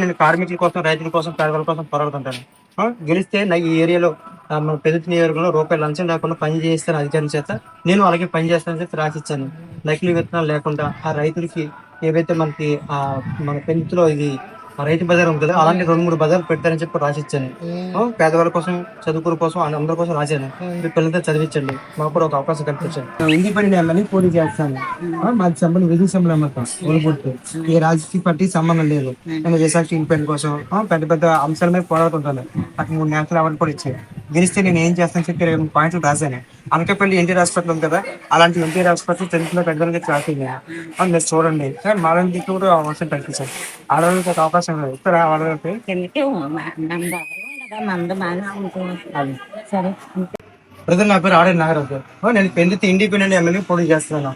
నేను కార్మికుల కోసం, రైతుల కోసం, పేదల కోసం పోరాడుతుంటాను. గెలిస్తే ఈ ఏరియాలో మన పెద్ద నియోజకవర్గంలో రూపాయలు లంచం లేకుండా పని చేస్తాను అధికారుల చేత. నేను అలాగే పని చేస్తానని చెప్పి రాసిచ్చాను. నకిలీ విత్తనాలు లేకుండా ఆ రైతులకి ఏవైతే మనకి మన పెంచులో ఇది రైతు బజార్ ఉంటుంది, అలాంటి 2-3 బజార్లు పెడతారని చెప్పి రాసిచ్చాను. పేదవాళ్ళ కోసం, చదువుకుల కోసం, అందరి కోసం రాశాను. మీ పిల్లలతో చదివించండి, మాకు కూడా ఒక అవకాశం కల్పించండి. ఇండిపెండెంట్ ఎమ్మెల్యే పోటీ చేస్తాను. మాది సంబంధం విధి సంబంధం ఒలుగుట్టు. ఏ రాజకీయ పార్టీ సంబంధం లేదు. నేను విశాఖ ఇండిపెండెంట్ కోసం పెద్ద పెద్ద అంశాల మీద పోరాడుతుంటాను. నాకు 3 నేషనల్ అవార్డు కూడా ఇచ్చాయి. గెలిస్తే నేను ఏం చేస్తానని చెప్పి 20 పాయింట్లు రాశాను. అనకాపల్లి ఎన్టీఆర్ హాస్పిటల్ ఉంది కదా, అలాంటి ఎన్టీఆర్ హాస్పిటల్ తెలుగులో పెద్దలకి రాసింది. మీరు చూడండి సార్, మాలాంటి కూడా అవకాశం కల్పించారు. ఆడవాళ్ళకి ఒక అవకాశం ఇస్తారా? ఆడవాళ్ళకి ప్రజలు నా పేరు ఆడే నాగరాజు. నేను పెండితే ఇండిపెండెంట్ ఎమ్మెల్యే పోటీ చేస్తున్నాను.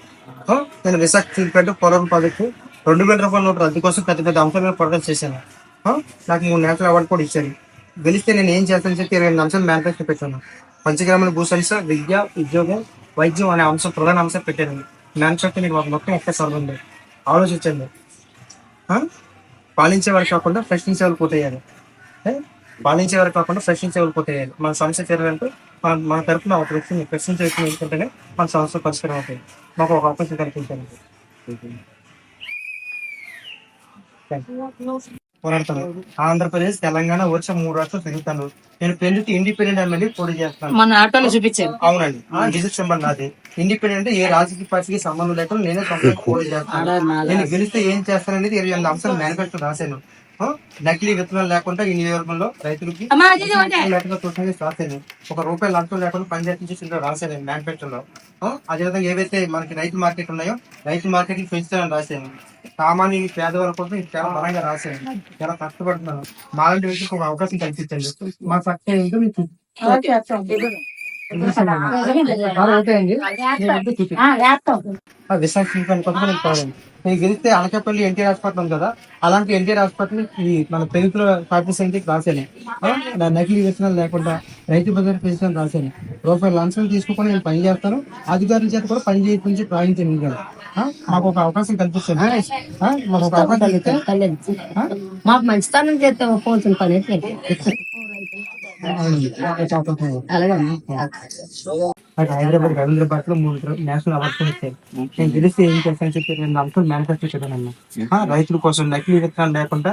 నేను విశాఖ పెట్టు పొలం పదకు 2,000 రూపాయల నోటు రద్దు కోసం పెద్ద పెద్ద అంశాల మీద పోరాటం చేశాను. నాకు 3 నేషనల్ అవార్డు కూడా ఇచ్చారు. గెలిస్తే నేను ఏం చేస్తానని చెప్పి 28 అంశాలు మేనిఫెస్టో పెట్టాను. పంచగ్రామాల భూ సంస్థ, విద్య, ఉద్యోగం, వైద్యం అనే అంశం ప్రధాన అంశం పెట్టాను. మేనిఫెస్టో మీకు మొత్తం ఒక్కసారి ఉంది, ఆలోచించండి. పాలించేవారు కాకుండా ప్రశ్నించేవారు పోతాయాలి. పాలించేవారు కాకుండా ప్రశ్నించేవారు పోతాయాలి. మన సమస్య తీరాలంటే మన తరఫున ఒక వ్యక్తిని ప్రశ్నించే వ్యక్తిని ఎందుకంటేనే మన సమస్య పరిష్కారం అవుతాయి. మాకు ఒక అవకాశం కల్పించండి. పోరాడతాను. ఆంధ్రప్రదేశ్, తెలంగాణ, ఒరిస్సా 3 రాష్ట్రాలు తిరుగుతాను. నేను పెళ్లికి ఇండిపెండెంట్ ఎమ్మెల్యే పోటీ చేస్తాను. మన ఆటోలో చూపించాను. అవునండి, డిజిట్ సింబల్ నాది. ఇండిపెండెంట్ ఏ రాజకీయ పార్టీకి సంబంధం లేకుండా నేనే పోటీ చేస్తాను. నేను గెలిస్తే ఏం చేస్తాననేది 28 అంశాలు మేనిఫెస్టో రాశాను. నకిలీ విత్తనాలు లేకుండా ఈ నియోజకవర్గంలో రైతులకి రాశాను. ₹1 లంచం లేకుండా పనిచేసి రాశాను మేనిఫెస్టోలో. అదేవిధంగా ఏవైతే మనకి రైతు మార్కెట్ ఉన్నాయో రైతు మార్కెట్ పెంచుతానని రాశాను. సామాన్య పేదవాళ్ళ కోసం చాలా బలంగా రాశాను. చాలా కష్టపడుతున్నాను. మాలాంటి వ్యక్తికి ఒక అవకాశం కల్పించండి. మా సక్సెస్ ఏంటో మీకు విశాఖ కోసం నేను గెలిస్తే అనకాపల్లి ఎన్టీఆర్ హాస్పిటల్ ఉంది కదా, అలాంటి ఎన్టీఆర్ హాస్పిటల్ ఈ మన పెరుగుతుల పార్టీ సైన్కి రాశాను. నకిలీ విత్తనాలు లేకుండా రైతు బజార్ పెంచడం రాశాను. ₹1 లంచం తీసుకోకుండా నేను పని చేస్తాను. అధికారుల చేత కూడా పని చేయించి ప్రాయించాను. మాకు ఒక అవకాశం కల్పిస్తాను. మాకు ఒక అవకాశం మాకు మంచితనం చేస్తే పోతుంది పని. హైదరాబాద్ రవీంద్రబాద్ లో 3 నేషనల్ అవార్డ్స్ వచ్చాయి. నేను గెలిస్తే ఏం చేస్తానని చెప్పి 2 అంశాలు మేనిఫెస్టో చెప్పానన్నా. రైతుల కోసం నకిలీ విత్తనాలు లేకుండా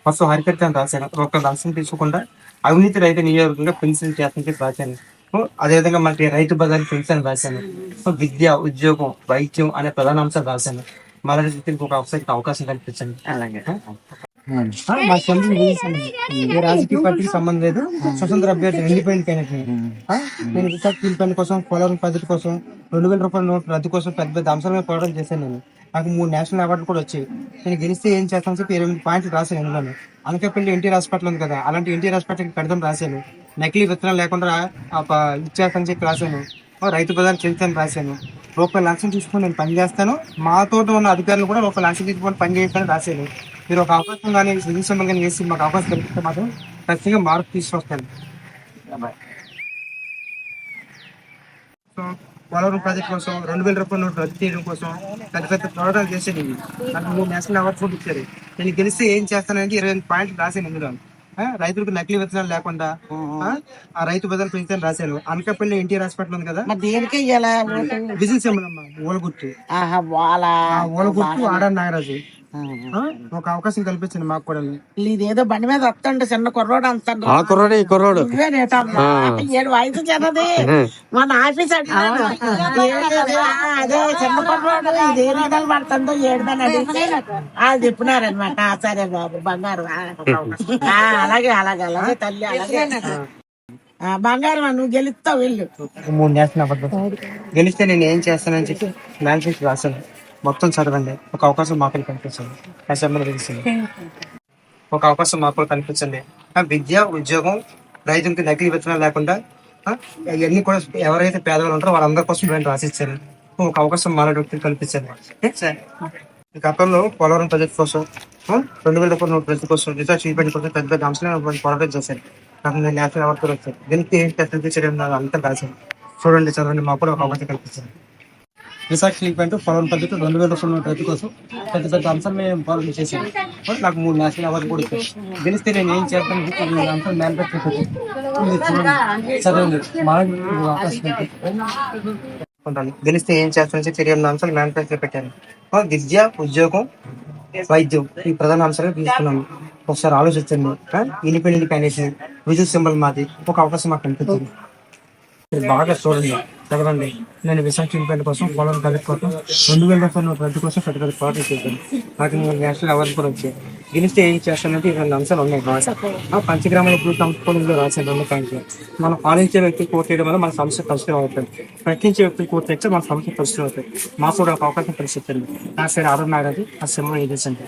ఫస్ట్ హరికర్తను రాశాను. ₹1 లంచం తీసుకోకుండా అవినీతి రైతు నియోజకంగా పెన్షన్ చేస్తానని చెప్పి రాశాను. అదేవిధంగా మనకి రైతు బజార్ పెన్షన్ రాశాను. విద్య, ఉద్యోగం, వైద్యం అనే ప్రధాన అంశాలు రాశాను. మరణ వ్యక్తికి ఒక అవకాశం కల్పించండి. అలాగే మా సొంత ఏ రాజకీయ పార్టీకి సంబంధం లేదు. స్వతంత్ర అభ్యర్థి ఇండిపెండెంట్ క్యాండిడేట్. నేను విశాఖ పని కోసం, పోలవరం పద్ధతి కోసం, ₹2,000 నోటు రద్దు కోసం పెద్ద పెద్ద అంశాల మీద పోరాటం చేశాను. నాకు 3 నేషనల్ అవార్డులు కూడా వచ్చాయి. నేను గెలిస్తే ఏం చేస్తానని చెప్పి 28 పాయింట్లు రాశాను. ఎందులో అనకాపల్లి ఎన్టీఆర్ హాస్పిటల్ ఉంది కదా, అలాంటి ఎన్టీఆర్ హాస్పిటల్కి పెడతాను రాశాను. నకిలీ విత్తనాలు లేకుండా ఇచ్చేస్తానని చెప్పి రాశాను. రైతు బజార్ చెల్తాను రాశాను. ₹1 లంచం తీసుకొని నేను పని చేస్తాను. మాతో ఉన్న అధికారులు కూడా ₹1 లంచం తీసుకొని పని చేస్తానని రాశాను. మీరు ఒక అవకాశం కానీ సివిల్ కానీ చేసి మాకు అవకాశం కలిపిస్తే మాత్రం ఖచ్చితంగా మార్పు తీసుకొస్తాను. పోలవరం ప్రాజెక్ట్ కోసం ₹2,000 నోటు రద్దు చేయడం కోసం పెద్ద పెద్ద పోరాటాలు చేసేది. నాకు 3 నేషనల్ అవార్డ్స్ కూడా ఇచ్చారు. నేను గెలిస్తే ఏం చేస్తానంటే 28 పాయింట్లు రాశాను. ఇందులో రైతులకు నకిలీ విత్తనాలు లేకుండా ఆ రైతు బజార్ పెంచుతాను రాశాను. అనకాపల్లి ఎన్టీఆర్ హాస్పిటల్ ఉంది కదా, విజిల్ సింబల్ ఓలగుర్తు. ఓలగుర్తు ఆడ నాగరాజు. ఒక అవకాశం కల్పించండి మాకు కూడా. ఇదేదో బండి మీద వస్తుండే చిన్న కుర్రోడు అంటాడు. ఆ కుర్రోడే ఈ కుర్రోడు 7 వయసు చిన్నది. మన ఆఫీస్ అదే చిన్న కుర్రోడు ఇది ఏ నెలలు పడుతుందో 7 అది చెప్పినారనమాట. సరే బాబు బంగారు. అలాగే అలాగే అలాగే తల్లి అలాగే బంగారం. నువ్వు గెలుస్తావు వెళ్ళు. 3 నేషనల్ అవార్డు గెలిస్తే నేను ఏం చేస్తానని చెప్పి మేనిఫెస్టో రాశాను. మొత్తం చదవండి. ఒక అవకాశం మాకు కల్పించండి. అసెంబ్లీ తెలిసింది. ఒక అవకాశం మాకు కల్పించండి. విద్య, ఉద్యోగం, రైతులకి నకిలీ విత్తనాలు లేకుండా ఇవన్నీ కూడా ఎవరైతే పేదవాళ్ళు ఉంటారో వాళ్ళందరి కోసం నేను రాసిచ్చాను. ఒక అవకాశం మాలాంటి వ్యక్తికి కల్పించండి. గతంలో పోలవరం ప్రాజెక్ట్ కోసం ₹2,000 నోటు రద్దు కోసం రిసర్చ్ ఈవెంట్ కోసం పెద్ద పెద్ద అంశాలు పోరాటం చేశాను. నాకు నేను నేషనల్ అవార్డు కూడా వచ్చాను. దీనికి ఏం చేస్తాను అంతా రాశాను. చూడండి, చదవండి, మాకు కూడా ఒక అవకాశం కల్పించండి. విశాఖ స్టీల్ ప్లాంట్ పొలం పద్ధతి 2000 రూపాయల రైతు కోసం పెద్ద పెద్ద అంశాలు మేము ఫాలో చేసాను. నాకు 3 నేషనల్ అవార్డు కూడా ఇచ్చారు. గెలిస్తే నేను ఏం చేస్తాను ఈ అంశాలు మ్యానుఫ్యాక్చర్ చదవండి గెలిస్తే ఏం చేస్తానని 3 అంశాలు మ్యానుఫ్యాక్చర్ పెట్టాను. విద్య, ఉద్యోగం, వైద్యం ఈ ప్రధాన అంశాలు తీసుకున్నాను. ఒకసారి ఆలోచించండి. ఇండిపెండెంట్ క్యాండిడేట్ విద్యుత్ సింబల్ మాది ఒక అవకాశం మాకు కనిపిస్తుంది. మీరు బాగా చూడండి, చదవండి. నేను విశాఖ స్టీల్ ప్లాంట్ కోసం పొలం పద్ధతి కోసం 2000 రూపాయల రైతు కోసం పెద్ద పెద్ద ప్రాజెక్ట్ చేశాను. నాకు 3 నేషనల్ అవార్డు కూడా వచ్చాయి. గెలిస్తే ఏం చేస్తానంటే 2 అంశాలు ఉన్నాయి. పంచగ్రామాల సంస్థలో రాసిన 2 పాయింట్లు. మనం పాలించే వ్యక్తి కోర్టు చేయడం వల్ల మన సమస్య పరిస్థితి అవుతుంది. ప్రశ్నించే వ్యక్తి కోర్టు చేస్తే మన సమస్య పరిస్థితి అవుతాయి. మాకు కూడా ఒక అవకాశం పరిస్థితి. నా పేరు అరుణ్ నాగరాజు, ఆ సినిమా ఏజెన్సీ.